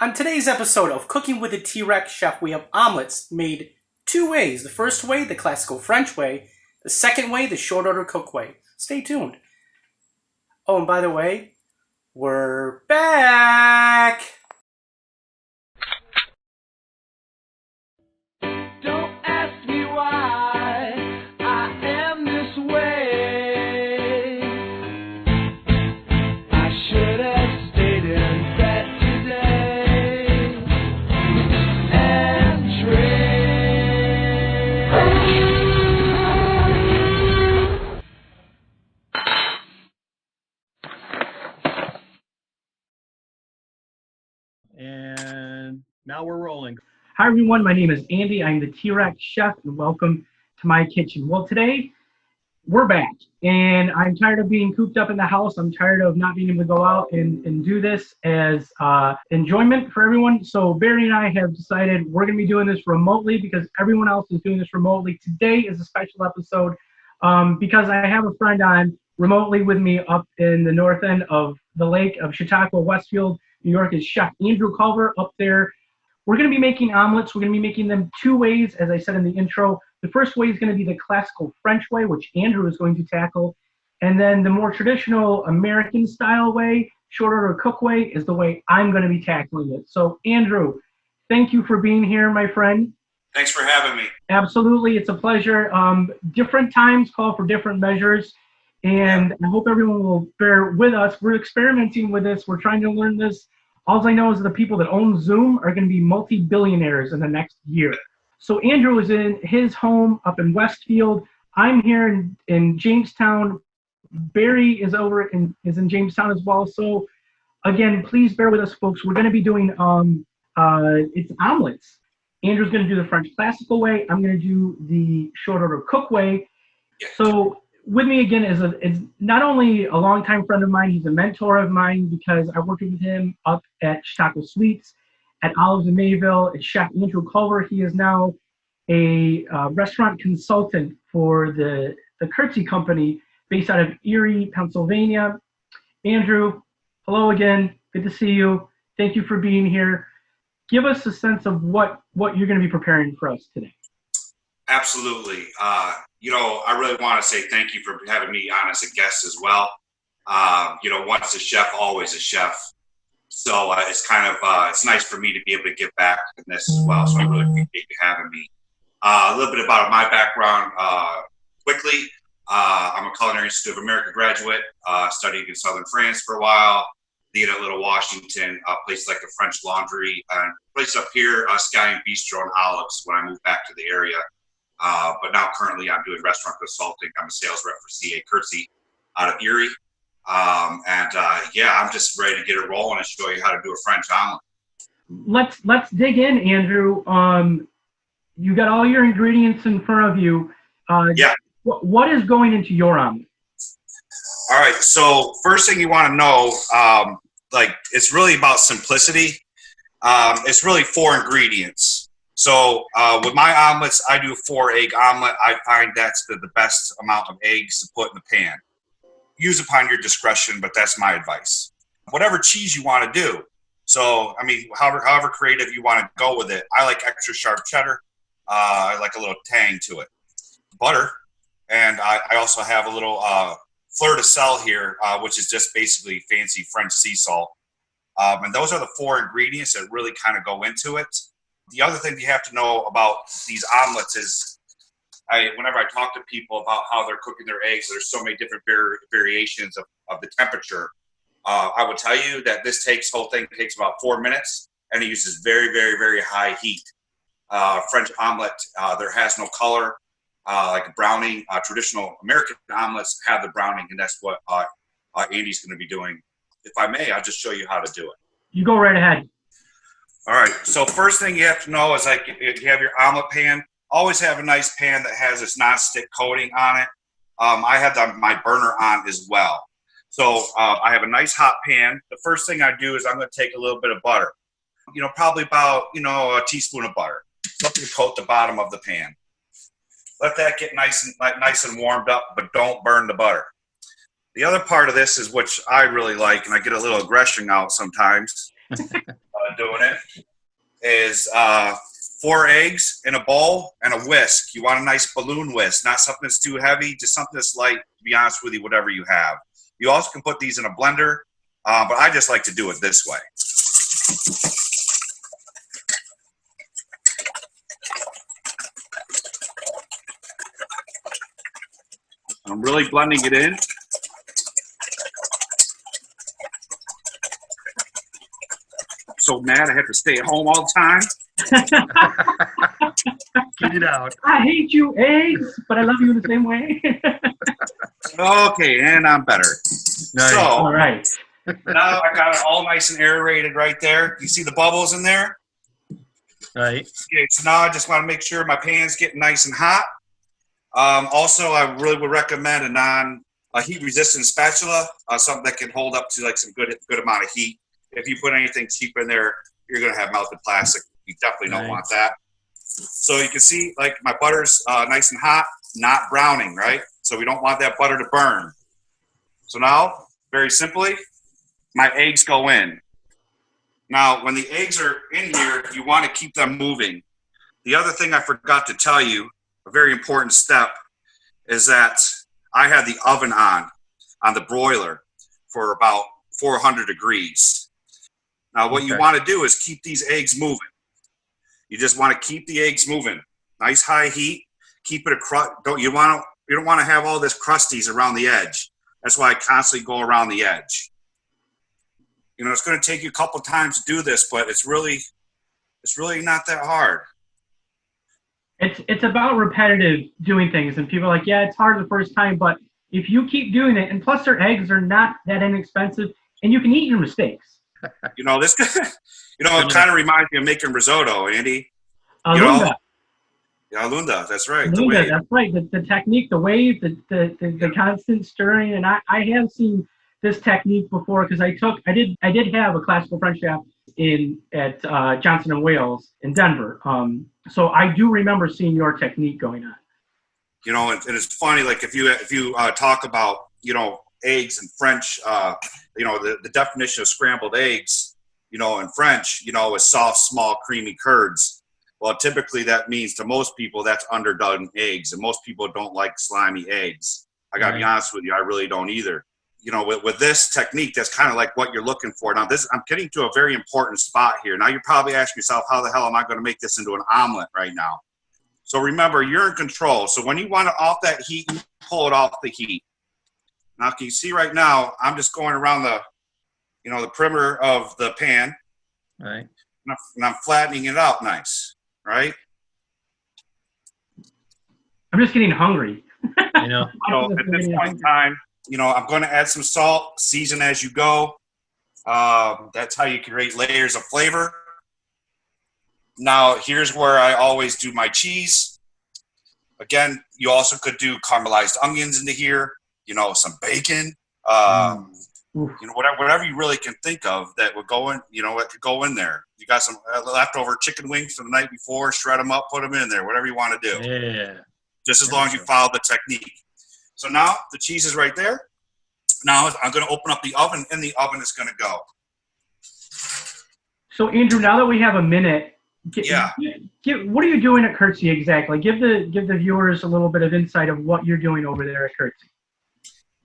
On today's episode of Cooking with the T-Rex Chef, we have omelets made two ways. The first way, the classical French way. The second way, the short order cook way. Stay tuned. Oh, and by the way, we're back! Don't ask me why I am this way. I should have stayed in bed today and And now we're rolling. Hi everyone, my name is Andy. I'm the T-Rex Chef and welcome to my kitchen. Well, today we're back and I'm tired of being cooped up in the house. I'm tired of not being able to go out and do this as enjoyment for everyone. So Barry and I have decided we're going to be doing this remotely because everyone else is doing this remotely. Today is a special episode because I have a friend on remotely with me up in the north end of the lake of Chautauqua, Westfield, New York, is Chef Andrew Culver up there. We're going to be making omelets. We're going to be making them two ways, as I said in the intro. The first way is going to be the classical French way, which Andrew is going to tackle. And then the more traditional American style way, short order cook way, is the way I'm going to be tackling it. So Andrew, thank you for being here, my friend. Thanks for having me. Absolutely, it's a pleasure. Different times call for different measures. And I hope everyone will bear with us. We're experimenting with this. We're trying to learn this. All I know is the people that own Zoom are going to be multi-billionaires in the next year. So Andrew is in his home up in Westfield. I'm here in Jamestown. Barry is in Jamestown as well. So again, please bear with us, folks. We're going to be doing it's omelets. Andrew's going to do the French classical way. I'm going to do the short order cook way. So with me again is not only a longtime friend of mine, he's a mentor of mine because I worked with him up at Chautauqua Sweets, at Olives in Mayville, at Chef Andrew Culver. He is now a restaurant consultant for the Curtsy Company based out of Erie, Pennsylvania. Andrew, hello again. Good to see you. Thank you for being here. Give us a sense of what you're going to be preparing for us today. Absolutely. I really want to say thank you for having me on as a guest as well. Once a chef, always a chef. So it's kind of, it's nice for me to be able to give back in this as well. So I really appreciate you having me. A little bit about my background quickly. I'm a Culinary Institute of America graduate, studied in Southern France for a while, then at Little Washington, places like the French Laundry, and place up here, Sky and Bistro and Olives when I moved back to the area. But now currently I'm doing restaurant consulting. I'm a sales rep for CA Curtsy out of Erie. I'm just ready to get it rolling and show you how to do a French omelet. Let's dig in, Andrew. You got all your ingredients in front of you. What is going into your omelet? All right. So first thing you want to know, it's really about simplicity. It's really 4 ingredients. So with my omelets, I do a 4-egg omelet. I find that's the best amount of eggs to put in the pan. Use upon your discretion, but that's my advice. Whatever cheese you want to do. So, however creative you want to go with it. I like extra sharp cheddar. I like a little tang to it. Butter. And I also have a little fleur de sel here, which is just basically fancy French sea salt. And those are the 4 ingredients that really kind of go into it. The other thing you have to know about these omelets is whenever I talk to people about how they're cooking their eggs, there's so many different variations of the temperature. I will tell you that this whole thing takes about 4 minutes, and it uses very, very, very high heat. French omelet, there has no color. Like browning, traditional American omelets have the browning, and that's what Andy's going to be doing. If I may, I'll just show you how to do it. You go right ahead. All right, so first thing you have to know is if you have your omelet pan, always have a nice pan that has this non-stick coating on it. I have my burner on as well. So I have a nice hot pan. The first thing I do is I'm going to take a little bit of butter, probably about, a teaspoon of butter, something to coat the bottom of the pan. Let that get nice and warmed up, but don't burn the butter. The other part of this is which I really like, and I get a little aggression out sometimes, doing it, is 4 eggs in a bowl and a whisk. You want a nice balloon whisk, not something that's too heavy, just something that's light, to be honest with you, whatever you have. You also can put these in a blender, but I just like to do it this way. I'm really blending it in. So mad I have to stay at home all the time. Get it out. I hate you, eggs, but I love you in the same way. Okay, and I'm better. Nice. So All right. now I got it all nice and aerated right there. You see the bubbles in there? Right. Okay, so now I just want to make sure my pan's getting nice and hot. Also, I really would recommend a heat-resistant spatula, something that can hold up to like some good amount of heat. If you put anything cheap in there, you're going to have melted plastic. You definitely don't want that. So you can see, like, my butter's nice and hot, not browning, right? So we don't want that butter to burn. So now, very simply, my eggs go in. Now, when the eggs are in here, you want to keep them moving. The other thing I forgot to tell you, a very important step, is that I had the oven on the broiler for about 400 degrees. Now, what you want to do is keep these eggs moving. You just want to keep the eggs moving. Nice high heat. Keep it you don't want to have all this crusties around the edge. That's why I constantly go around the edge. You know, it's going to take you a couple times to do this, but it's really not that hard. It's about repetitive doing things, and people are like, yeah, it's hard the first time, but if you keep doing it, and plus their eggs are not that inexpensive, and you can eat your mistakes. You know, this, it kind of reminds me of making risotto, Andy. Lunda. Yeah, Lunda, that's right. Lunda, that's right. The technique, the wave, the constant stirring, and I have seen this technique before because I did have a classical French chef at Johnson and Wales in Denver. So I do remember seeing your technique going on. You know, and it's funny, like if you talk about, eggs in French, the definition of scrambled eggs, in French, is soft, small, creamy curds. Well, typically that means to most people that's underdone eggs, and most people don't like slimy eggs. I got to be honest with you, I really don't either. With this technique, that's kind of like what you're looking for. Now, I'm getting to a very important spot here. Now, you're probably asking yourself, how the hell am I going to make this into an omelet right now? So remember, you're in control. So when you want it off that heat, you pull it off the heat. Now, can you see right now, I'm just going around the perimeter of the pan. Right. And I'm flattening it out nice, right? I'm just getting hungry. So at this point in time, I'm going to add some salt, season as you go. That's how you create layers of flavor. Now, here's where I always do my cheese. Again, you also could do caramelized onions into here, some bacon, whatever you really can think of that would go in, it could go in there. You got some leftover chicken wings from the night before, shred them up, put them in there, whatever you want to do. Yeah. Just as long as you follow the technique. So now the cheese is right there. Now I'm going to open up the oven, and the oven is going to go. So Andrew, now that we have a minute, what are you doing at Curtsy exactly? Give the viewers a little bit of insight of what you're doing over there at Curtsy.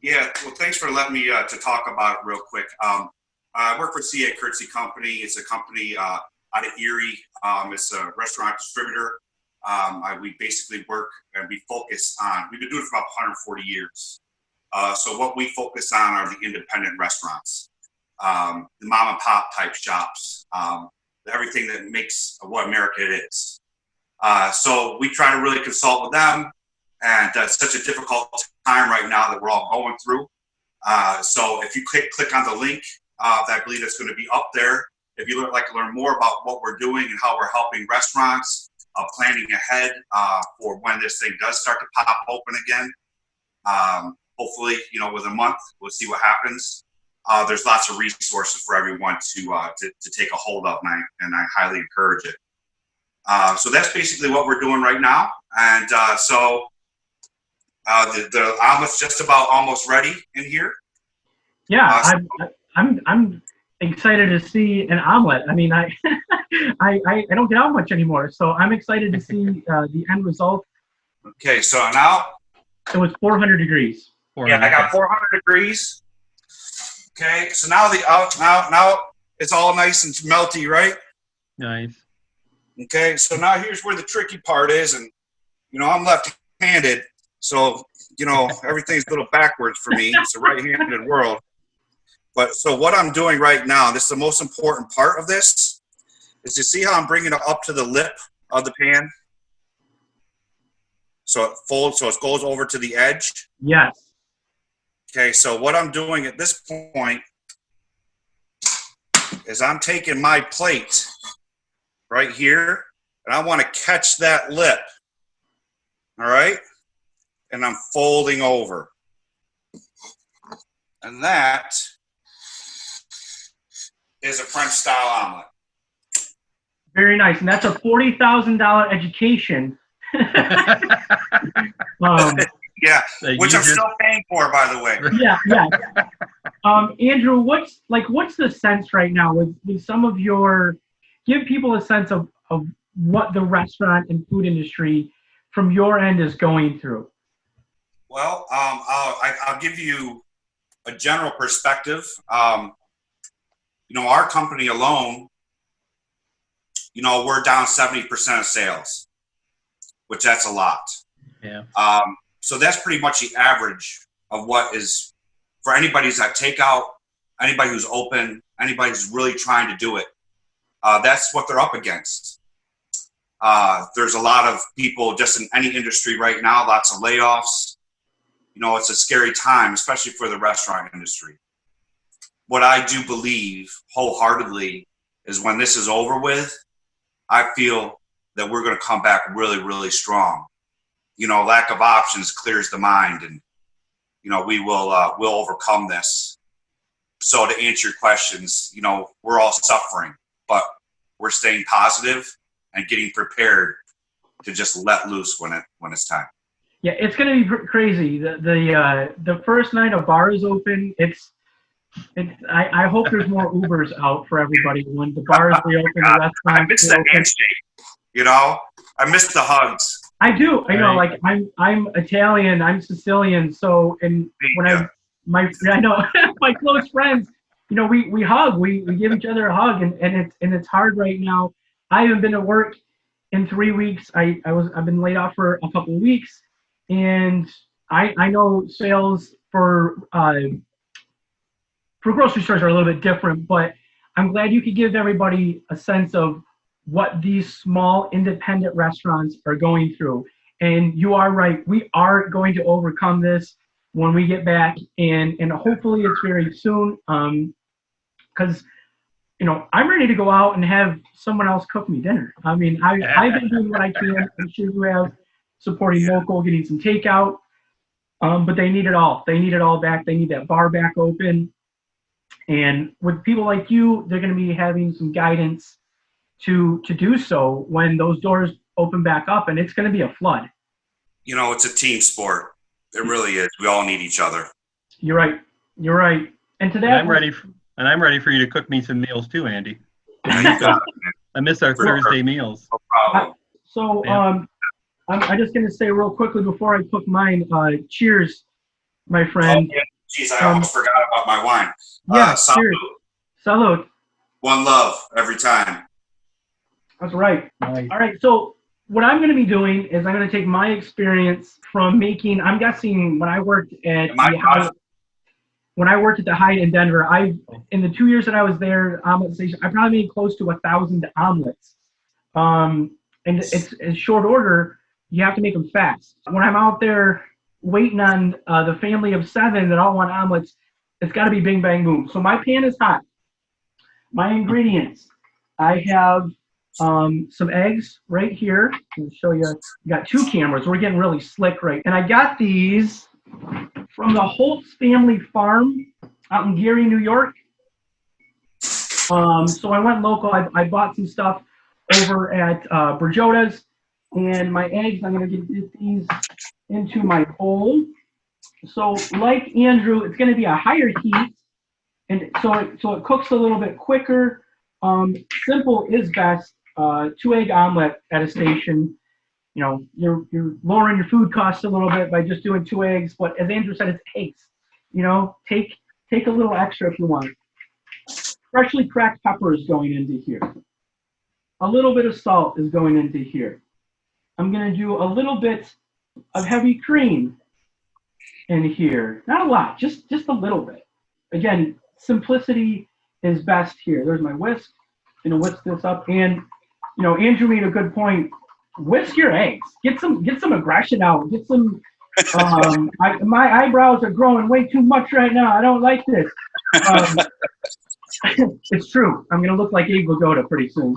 Yeah, well, thanks for letting me to talk about it real quick. I work for CA Curtsy Company. It's a company out of Erie. It's a restaurant distributor. We basically work and we focus on, we've been doing it for about 140 years. So what we focus on are the independent restaurants, the mom and pop type shops, everything that makes what America it is. So we try to really consult with them, and it's such a difficult time right now that we're all going through. So if you click on the link, I believe that's going to be up there. If you would like to learn more about what we're doing and how we're helping restaurants, planning ahead for when this thing does start to pop open again. Hopefully, with a month, we'll see what happens. There's lots of resources for everyone to take a hold of, and I highly encourage it. So that's basically what we're doing right now. And so the omelet's just about almost ready in here. Yeah, I'm excited to see an omelet. I mean, I I don't get out much anymore, so I'm excited to see the end result. Okay, so now, It was 400 degrees. yeah, I got 400 degrees. Okay, so now now it's all nice and melty, right? Nice. Okay, so now here's where the tricky part is, and I'm left-handed, so everything's a little backwards for me. It's a right-handed world. But so what I'm doing right now, this is the most important part of this, is to see how I'm bringing it up to the lip of the pan. So it folds, so it goes over to the edge. Yes. Okay, so what I'm doing at this point is I'm taking my plate right here, and I want to catch that lip. All right? And I'm folding over. And that is a French style omelet. Very nice, and that's a $40,000 education. Yeah, Like which you I'm just- still paying for, by the way. Yeah. Andrew, what's the sense right now with some of your, give people a sense of what the restaurant and food industry from your end is going through? Well, I'll give you a general perspective. Our company alone, we're down 70% of sales, which that's a lot. Yeah. So that's pretty much the average of what is for anybody who's at takeout, anybody who's open, anybody who's really trying to do it. That's what they're up against. There's a lot of people just in any industry right now, lots of layoffs. It's a scary time, especially for the restaurant industry. What I do believe wholeheartedly is when this is over with, I feel that we're going to come back really, really strong. Lack of options clears the mind, and we'll overcome this. So to answer your questions, we're all suffering, but we're staying positive and getting prepared to just let loose when it's time. Yeah, it's going to be crazy. The first night a bar is open, I hope there's more Ubers out for everybody when the bars reopen, the restaurants. I miss the handshake. I miss the hugs. I do. I know. Right. Like I'm Italian. I'm Sicilian. So my close friends, we hug. We give each other a hug, and it's hard right now. I haven't been to work in 3 weeks. I've been laid off for a couple of weeks, and I know sales for grocery stores are a little bit different, but I'm glad you could give everybody a sense of what these small independent restaurants are going through. And you are right. We are going to overcome this when we get back, and hopefully it's very soon. Because I'm ready to go out and have someone else cook me dinner. I mean, I've been doing what I can. I'm sure you have, supporting local, getting some takeout. But they need it all. They need it all back. They need that bar back open. And with people like you, they're going to be having some guidance to do so when those doors open back up, and it's going to be a flood. It's a team sport. It really is. We all need each other. You're right. And to that, I'm ready for you to cook me some meals too, Andy. I miss our Thursday meals. No problem. So Yeah. I'm just going to say real quickly before I cook mine, cheers, my friend. Oh, yeah. Jeez, I almost forgot about my wine. Yeah, Salud. cheers. Salud. One love every time. That's right. Nice. All right, so what I'm going to be doing is I'm going to take my experience from making, I'm guessing when I worked at the Hyatt in Denver, in the 2 years that I was there, omelet station, I probably made close to 1,000 omelets. And it's in short order, you have to make them fast. When I'm out there waiting on the family of 7 that all want omelets, it's got to be bing, bang, boom. So my pan is hot. My ingredients, I have some eggs right here. I'll show you. Got 2 cameras. We're getting really slick, right? And I got these from the Holtz family farm out in Gary, New York. So I went local. I bought some stuff over at Berjota's, and my eggs, I'm going to get these into my bowl. So like Andrew, it's going to be a higher heat, and so it cooks a little bit quicker. Simple is best. 2-egg omelet at a station. You know, you're lowering your food costs a little bit by just doing 2 eggs, but as Andrew said, it's eggs. You know, take a little extra if you want. Freshly cracked pepper is going into here. A little bit of salt is going into here. I'm going to do a little bit of heavy cream in here. Not a lot, just a little bit. Again, simplicity is best here. There's my whisk. I'm going to whisk this up. And, you know, Andrew made a good point. Whisk your eggs. Get some aggression out. Get some. My eyebrows are growing way too much right now. I don't like this. It's true. I'm going to look like Abe Vigoda pretty soon.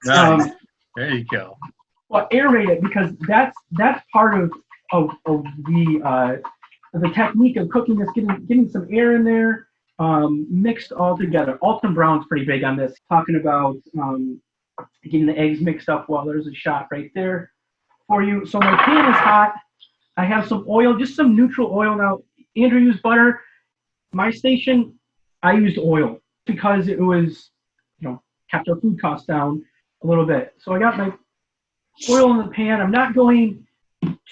Nice. There you go. Well, aerate it because that's part of the technique of cooking. Is getting some air in there, mixed all together. Alton Brown's pretty big on this, talking about getting the eggs mixed up. Well, there's a shot right there for you. So my pan is hot. I have some oil, just some neutral oil. Now, Andrew used butter. My station, I used oil because it was, you know, kept our food costs down a little bit. So I got my oil in the pan. I'm not going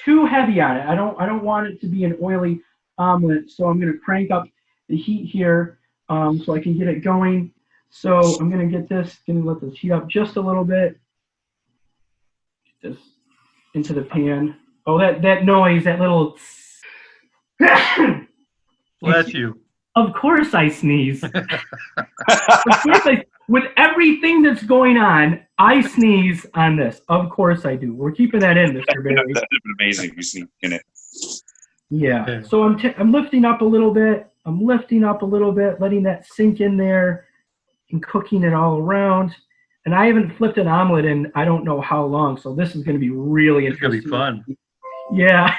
too heavy on it. I don't want it to be an oily omelet. So I'm going to crank up the heat here so I can get it going. So I'm going to get this, going to let this heat up just a little bit. Get this into the pan. Oh, that noise, that little. Bless you. Of course I sneeze. Of course with everything that's going on, I sneeze on this. Of course I do. We're keeping that in, Mr. Barry. That would have been amazing if you sneak in it. Yeah. So I'm lifting up a little bit. I'm lifting up a little bit, letting that sink in there and cooking it all around. And I haven't flipped an omelet in I don't know how long, so this is going to be really interesting. It's going to be fun. Yeah.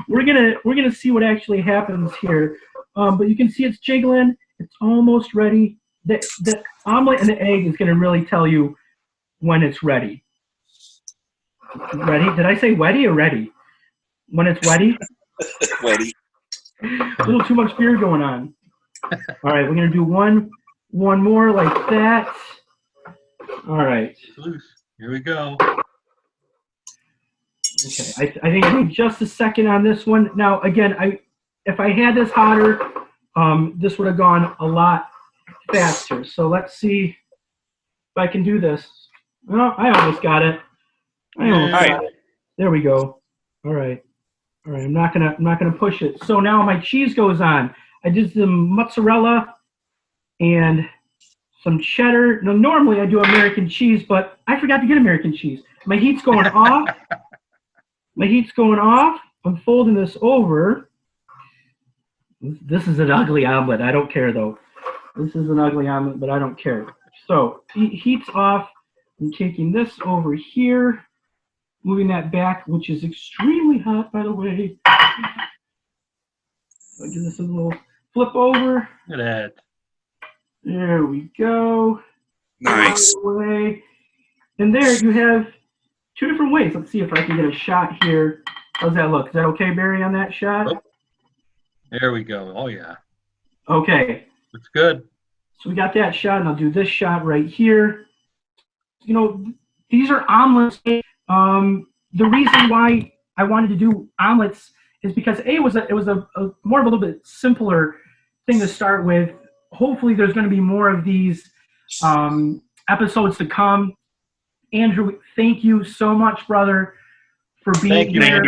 we're gonna see what actually happens here. But you can see it's jiggling. It's almost ready. The omelet and the egg is gonna really tell you when it's ready. Ready? Did I say wetty or ready? When it's wetty? Ready. A little too much beer going on. All right, we're gonna do one more like that. All right. Loose. Here we go. Okay, I think I need just a second on this one. Now, again, if I had this hotter, this would have gone a lot faster. So let's see if I can do this. Oh, I almost got it. Got it. There we go. All right. I'm not gonna push it. So now my cheese goes on. I did some mozzarella and some cheddar. Now, normally I do American cheese, but I forgot to get American cheese. My heat's going off. I'm folding this over. This is an ugly omelet. I don't care, though. This is an ugly omelet, but I don't care. So, heat's off. I'm taking this over here, moving that back, which is extremely hot, by the way. I'll give this a little flip over. Look at that. There we go. Nice. And there you have two different ways. Let's see if I can get a shot here. How's that look? Is that okay, Barry, on that shot? There we go. Oh, yeah. Okay. Looks good. So we got that shot, and I'll do this shot right here. You know, these are omelets. The reason why I wanted to do omelets is because it was a more of a little bit simpler thing to start with. Hopefully there's going to be more of these episodes to come. Andrew, thank you so much, brother, for being here. Thank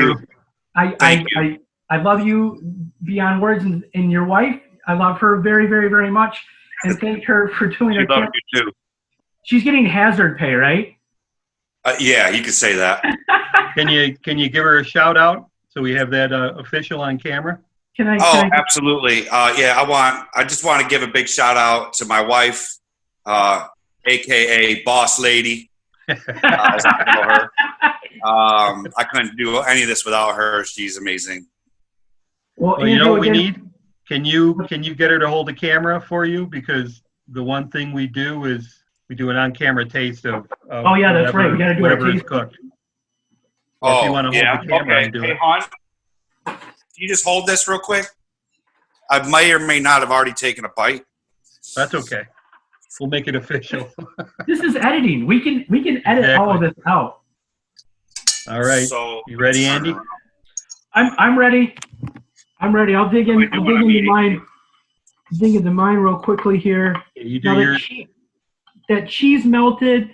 you, Andrew. I love you beyond words, and your wife. I love her very, very, very much, and thank her for doing her. I love you too. She's getting hazard pay, right? Yeah, you could say that. Can you give her a shout out so we have that official on camera? Can I Absolutely. Yeah, I just want to give a big shout out to my wife, AKA Boss Lady. As I know her. I couldn't do any of this without her. She's amazing. Well, you know what we need? Can you get her to hold the camera for you? Because the one thing we do is we do an on-camera taste of oh yeah, that's right. We got to do whatever a is taste. cooked. Oh, if you want to hold the camera and do Hey, it. hon, can you just hold this real quick? I may or may not have already taken a bite. That's okay. We'll make it official. This is editing. We can edit all of this out. All right. So You ready, Andy? I'm ready. I'm ready. I'll dig in. We do I'll want dig a into meeting. mine. Dig into mine real quickly here. You do Now your. that cheese melted,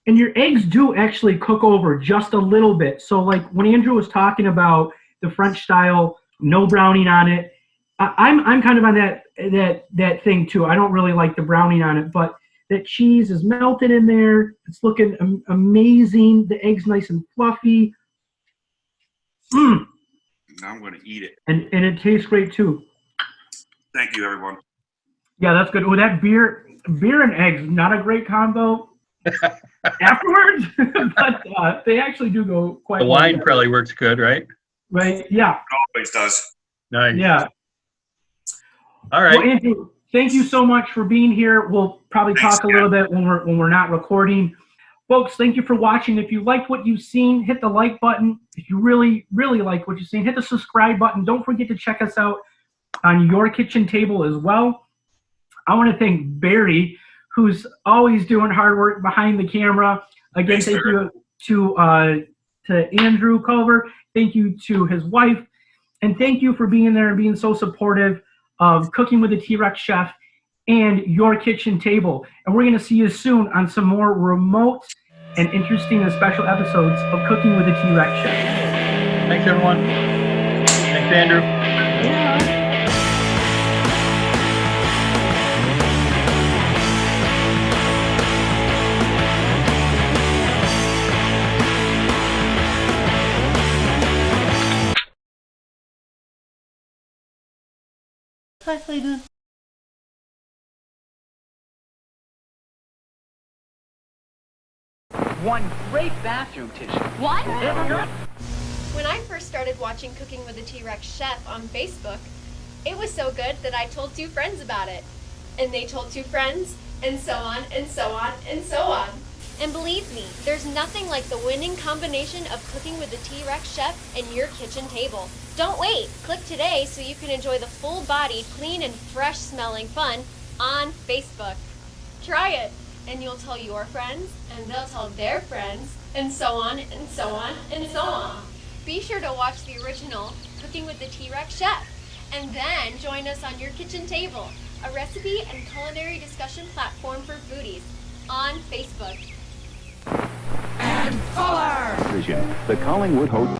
and your eggs do actually cook over just a little bit. So like when Andrew was talking about the French style, no browning on it, I'm kind of on that thing too. I don't really like the browning on it, but that cheese is melted in there. It's looking amazing. The egg's nice and fluffy. Now I'm going to eat it. And it tastes great too. Thank you, everyone. Yeah, that's good. Oh, that beer and eggs, not a great combo afterwards, but they actually do go quite The well. wine probably works good, right? Right? Yeah, It always does. Nice. yeah. All Well, right. Andrew, thank you so much for being here. We'll probably Thanks, talk a little bit when we're not recording. Folks, thank you for watching. If you liked what you've seen, hit the like button. If you really, really like what you've seen, hit the subscribe button. Don't forget to check us out on Your Kitchen Table as well. I want to thank Barry, who's always doing hard work behind the camera. Again, Thanks, thank you to Andrew Culver. Thank you to his wife. And thank you for being there and being so supportive of Cooking with the T-Rex Chef and Your Kitchen Table. And we're going to see you soon on some more remote and interesting and special episodes of Cooking with the T-Rex Chef. Thanks, everyone. Thanks, Andrew. One great bathroom tissue. What? Yeah. When I first started watching Cooking with the T-Rex Chef on Facebook, it was so good that I told 2 friends about it. And they told 2 friends, and so on, and so on, and so on. And believe me, there's nothing like the winning combination of Cooking with the T-Rex Chef and Your Kitchen Table. Don't wait. Click today so you can enjoy the full-bodied, clean and fresh smelling fun on Facebook. Try it, and you'll tell your friends, and they'll tell their friends, and so on, and so on, and so on. Be sure to watch the original Cooking with the T-Rex Chef, and then join us on Your Kitchen Table, a recipe and culinary discussion platform for foodies on Facebook. Vision, the Collingwood Hotel.